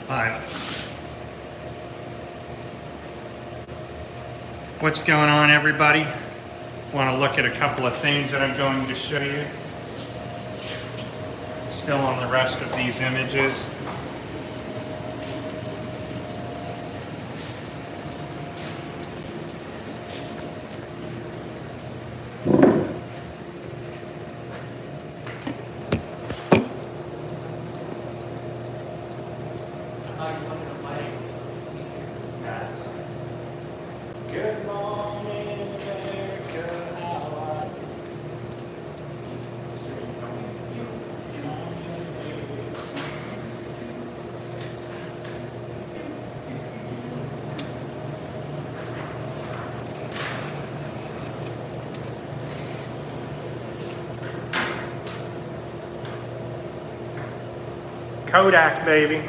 Hi. What's going on, everybody? Want to look at a couple of things that I'm going to show you. Still on the rest of these images. Good morning, America. How are you? Kodak, baby.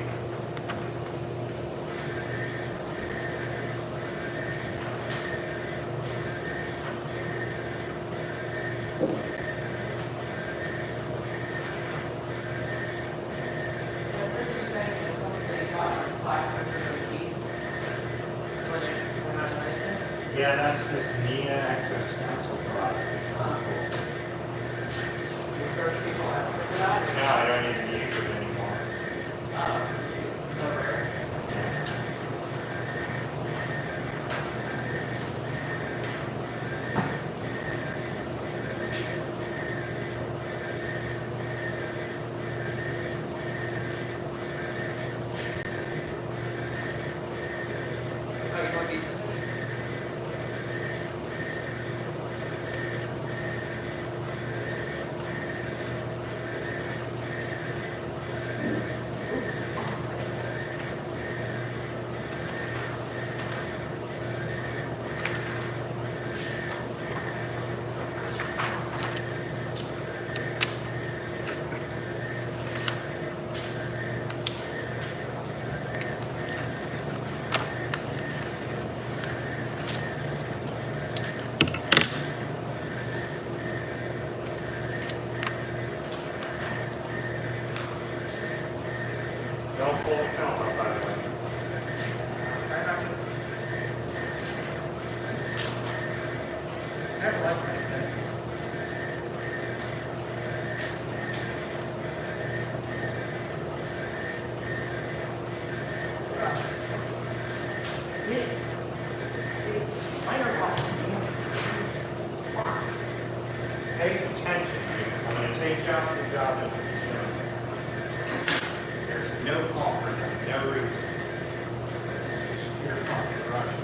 Yeah, that's this Nina Access Council product. No, I don't even use it anymore. Don't pull the film up, by the way. Never liked my pets. Pay attention. I'm going to take you off the job if you're concerned. There's no call for that, no reason. It's just pure fucking rush.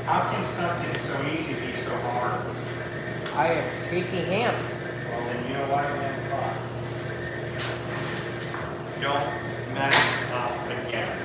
How can something so easy be so hard? I have shaky hands. Well, then you know why we're in fuck. Don't mess up again.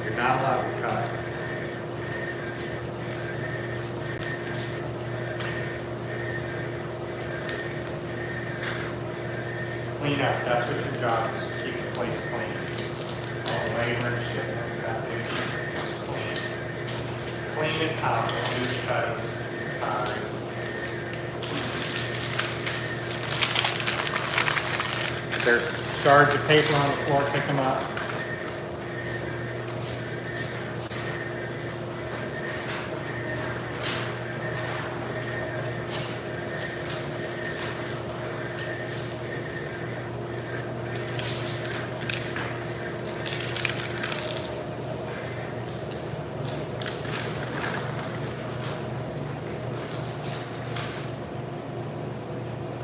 You're not allowed to cut. Clean up, that's what your job is, to keep the place clean. All the labor and shit like that, clean. Clean and powerful, do the cuttings, powdering. There's shards of paper on the floor, pick them up.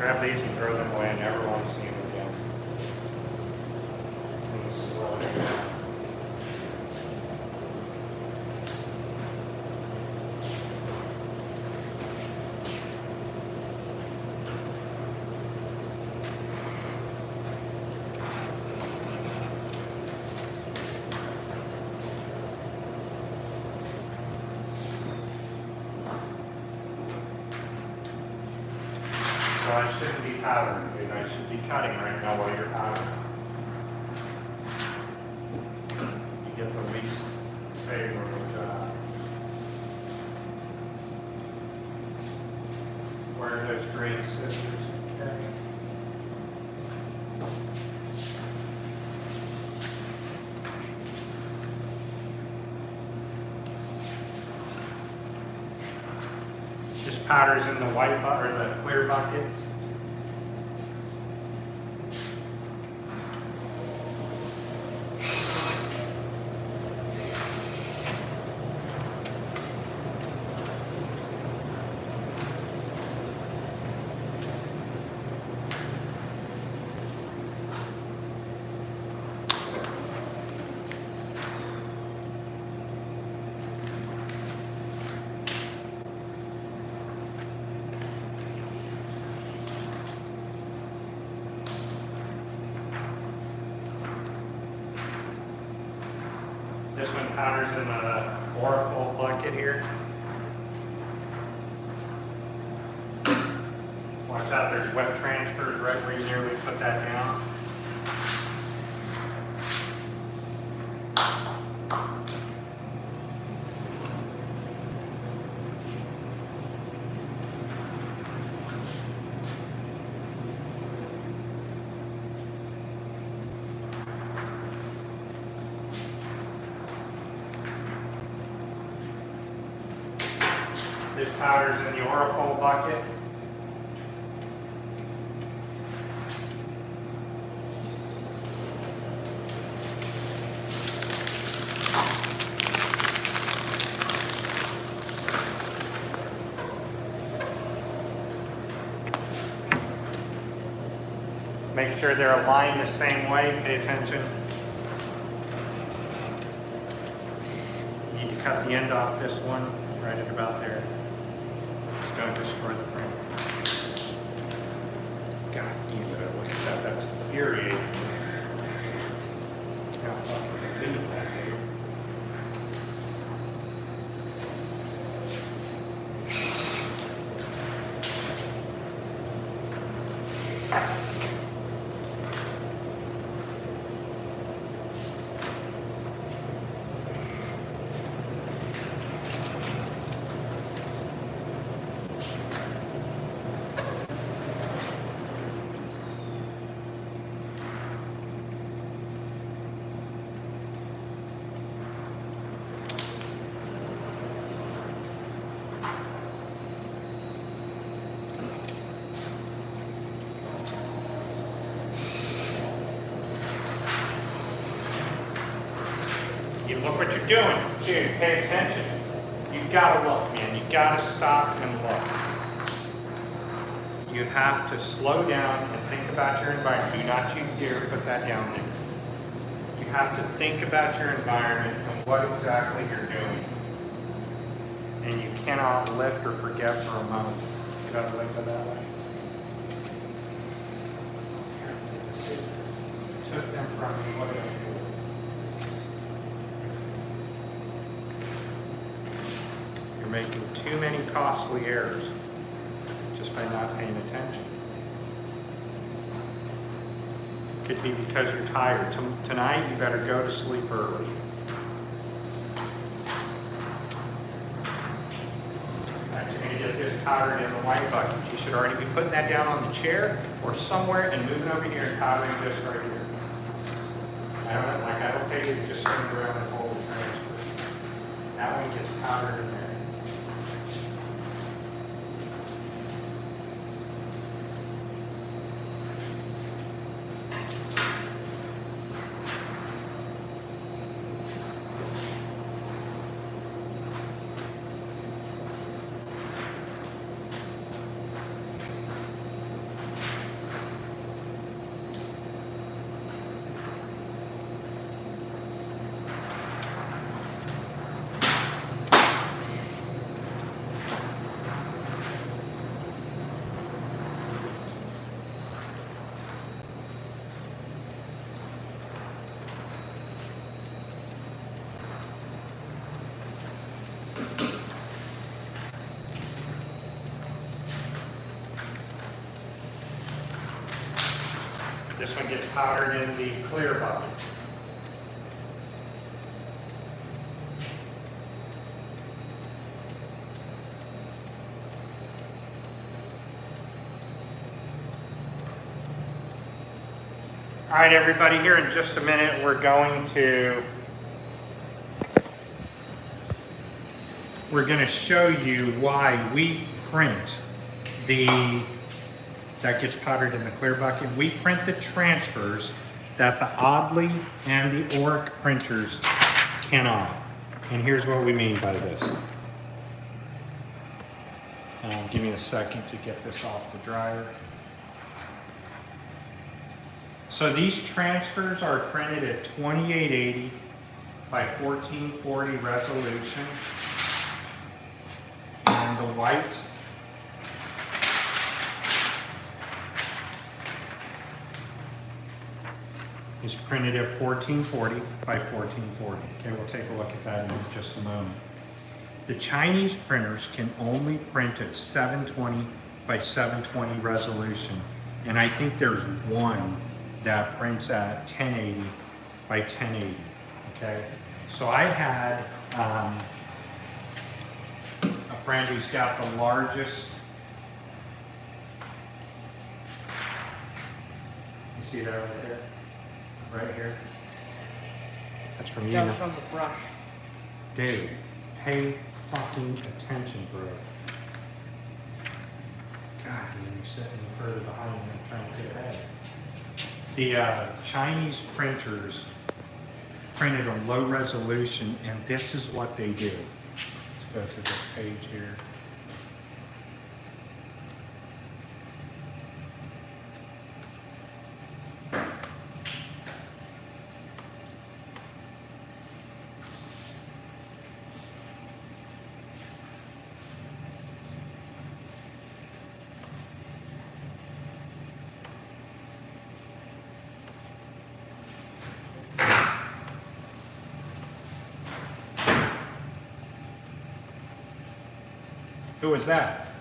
Grab these and throw them away. I never want to see them again. And slow it down. So I shouldn't be powdering, dude. I should be cutting right now while you're powdering. You get the least favorable job. Where are those green scissors? Okay. This powder's in the white bucket or the clear bucket. This one powders in the Oric bucket here. Watch out, there's wet transfers right where you nearly put that down. This powder's in the Oric bucket. Make sure they're aligned the same way. Pay attention. You need to cut the end off this one right at about there. It's going to destroy the frame. God damn it, look at that. That's infuriating. How fucking believe that, dude. You look what you're doing. Dude, pay attention. You gotta look, man. You gotta stop and look. You have to slow down and think about your environment. Do not you dare put that down there. You have to think about your environment and what exactly you're doing. And you cannot lift or forget for a moment. You gotta look at that way. Took them from me. What did I do? Making too many costly errors just by not paying attention. Could be because you're tired. Tonight you better go to sleep early. You're going to get this powdered in the white bucket. You should already be putting that down on the chair or somewhere and moving over here and powdering this right here. I don't take it just swing around and hold the transfer. That one gets powdered in there. This one gets powdered in the clear bucket. All right, everybody, here in just a minute, we're going to show you why we print that gets powdered in the clear bucket. We print the transfers that the Audley and the Oric printers cannot. And here's what we mean by this. Give me a second to get this off the dryer. So these transfers are printed at 2880 by 1440 resolution. And the white is printed at 1440 by 1440. Okay, we'll take a look at that in just a moment. The Chinese printers can only print at 720 by 720 resolution. And I think there's one that prints at 1080 by 1080, okay? So I had a friend who's got the largest, you see that right there? Right here? That's from you. That was from the brush. Dave, pay fucking attention, bro. God, man, you're sitting further behind me and trying to get ahead. The Chinese printers printed a low resolution, and this is what they do. Let's go through this page here. Who was that?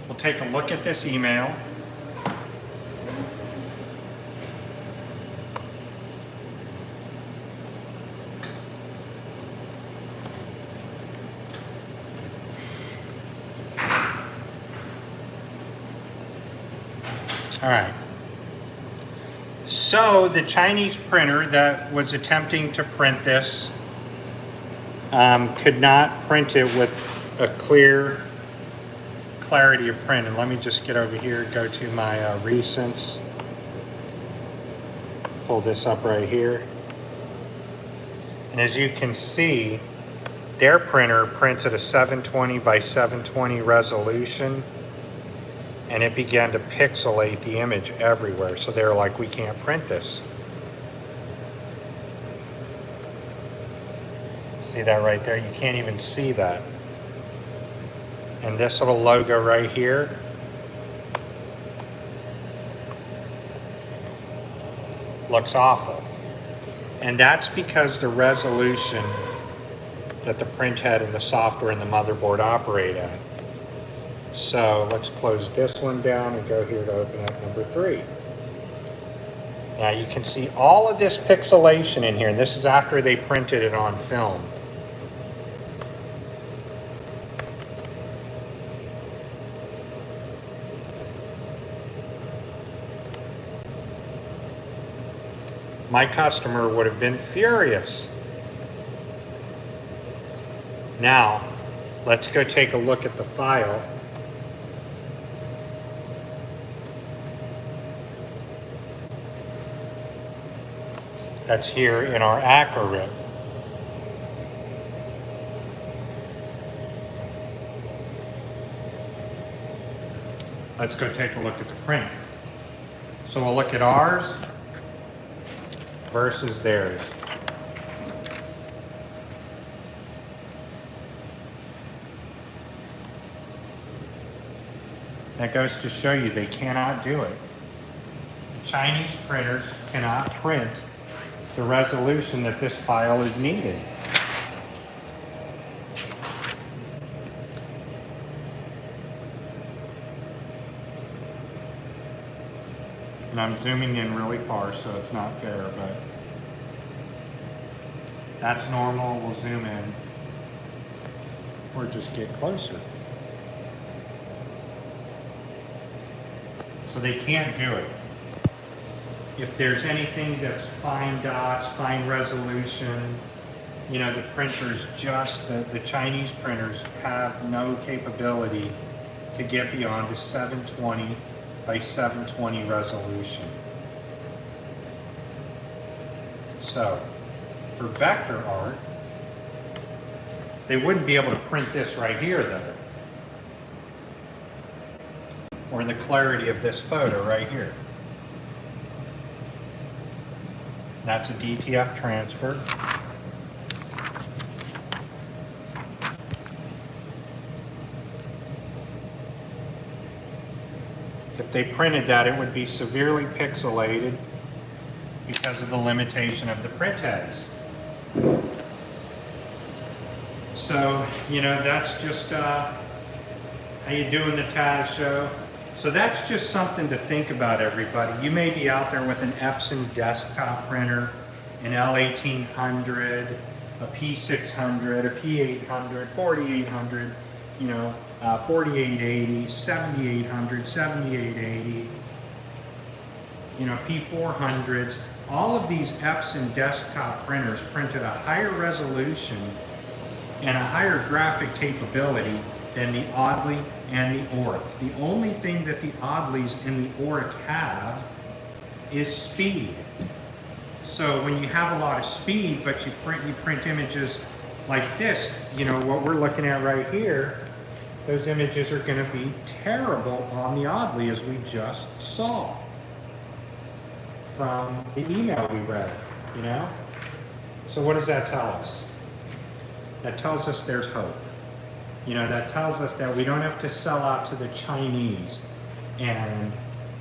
We'll take a look at this email. All right. So the Chinese printer that was attempting to print this could not print it with a clear clarity of print. And let me just get over here, go to my recents, pull this up right here. And as you can see, their printer prints at a 720 by 720 resolution. And it began to pixelate the image everywhere. So they're like, we can't print this. See that right there? You can't even see that. And this little logo right here, looks awful. And that's because the resolution that the print head and the software and the motherboard operate at. So let's close this one down and go here to open up number 3. Now you can see all of this pixelation in here, and this is after they printed it on film. My customer would have been furious. Now, let's go take a look at the file. That's here in our Oric. Let's go take a look at the print. So we'll look at ours versus theirs. That goes to show you they cannot do it. Chinese printers cannot print the resolution that this file is needed. And I'm zooming in really far, so it's not fair, but that's normal. We'll zoom in or just get closer. So they can't do it. If there's anything that's fine dots, fine resolution, you know, the printers just, the Chinese printers have no capability to get beyond a 720 by 720 resolution. So, for vector art, they wouldn't be able to print this right here though. Or the clarity of this photo right here. That's a DTF transfer. If they printed that, it would be severely pixelated because of the limitation of the print heads. So, you know, that's just how you doing the Taz show. So that's just something to think about, everybody. You may be out there with an Epson desktop printer, an L1800, a P600, a P800, 4800, you know, 4880, 7800, 7880, you know, P400s. All of these Epson desktop printers print at a higher resolution and a higher graphic capability than the Audley and the Oric. The only thing that the Audleys and the Oric have is speed. So when you have a lot of speed, but you print images like this, you know, what we're looking at right here, those images are going to be terrible on the Audley, as we just saw from the email we read, you know? So what does that tell us? That tells us there's hope. You know, that tells us that we don't have to sell out to the Chinese and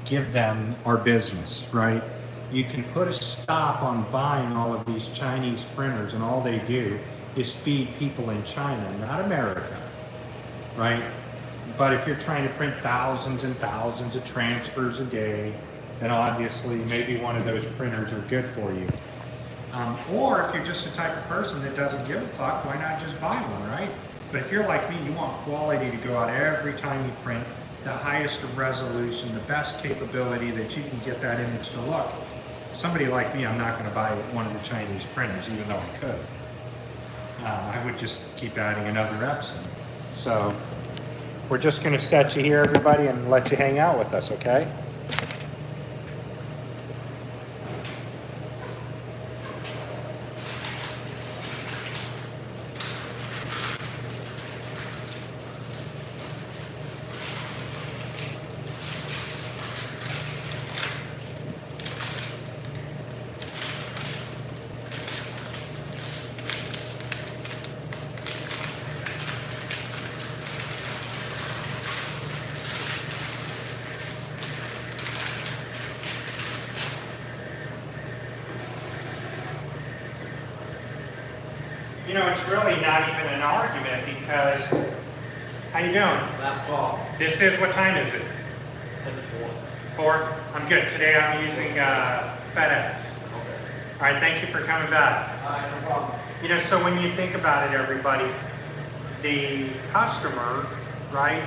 give them our business, right? You can put a stop on buying all of these Chinese printers, and all they do is feed people in China, not America, right? But if you're trying to print thousands and thousands of transfers a day, then obviously maybe one of those printers are good for you. Or if you're just the type of person that doesn't give a fuck, why not just buy one, right? But if you're like me, you want quality to go out every time you print, the highest resolution, the best capability that you can get that image to look. Somebody like me, I'm not going to buy one of the Chinese printers, even though I could. I would just keep adding another Epson. So we're just going to set you here, everybody, and let you hang out with us, okay? You know, it's really not even an argument because, how you doing? Last call. This is, what time is it? It's like 4. 4? I'm good. Today I'm using FedEx. Okay. All right, thank you for coming back. No problem. You know, so when you think about it, everybody, the customer, right,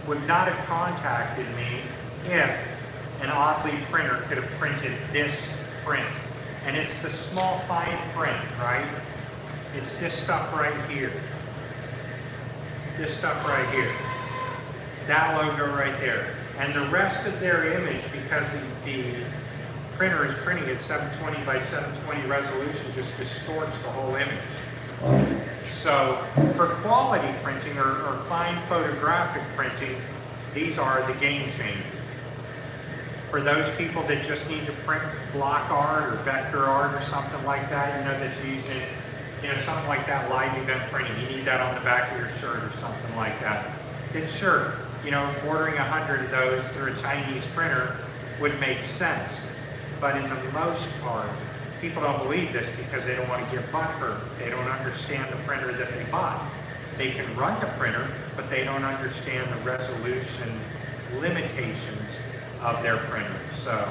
would not have contacted me if an Audley printer could have printed this print. And it's the small fine print, right? It's this stuff right here. This stuff right here. That logo right there. And the rest of their image, because the printer is printing at 720 by 720 resolution, just distorts the whole image. So for quality printing or fine photographic printing, these are the game changer. For those people that just need to print block art or vector art or something like that, you know, that's using, you know, something like that, live event printing, you need that on the back of your shirt or something like that, then sure, you know, ordering 100 of those through a Chinese printer would make sense. But in the most part, people don't believe this because they don't want to get butthurt. They don't understand the printer that they bought. They can run the printer, but they don't understand the resolution limitations of their printer. So,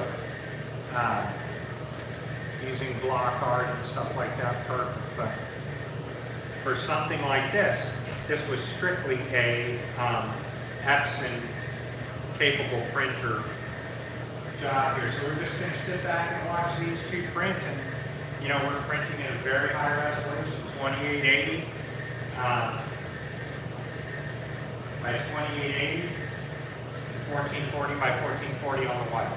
using block art and stuff like that, perfect. But for something like this was strictly a Epson capable printer job here. So we're just going to sit back and watch these two print, and you know, we're printing in a very high resolution, 2880 by 2880, 1440 by 1440 on the white.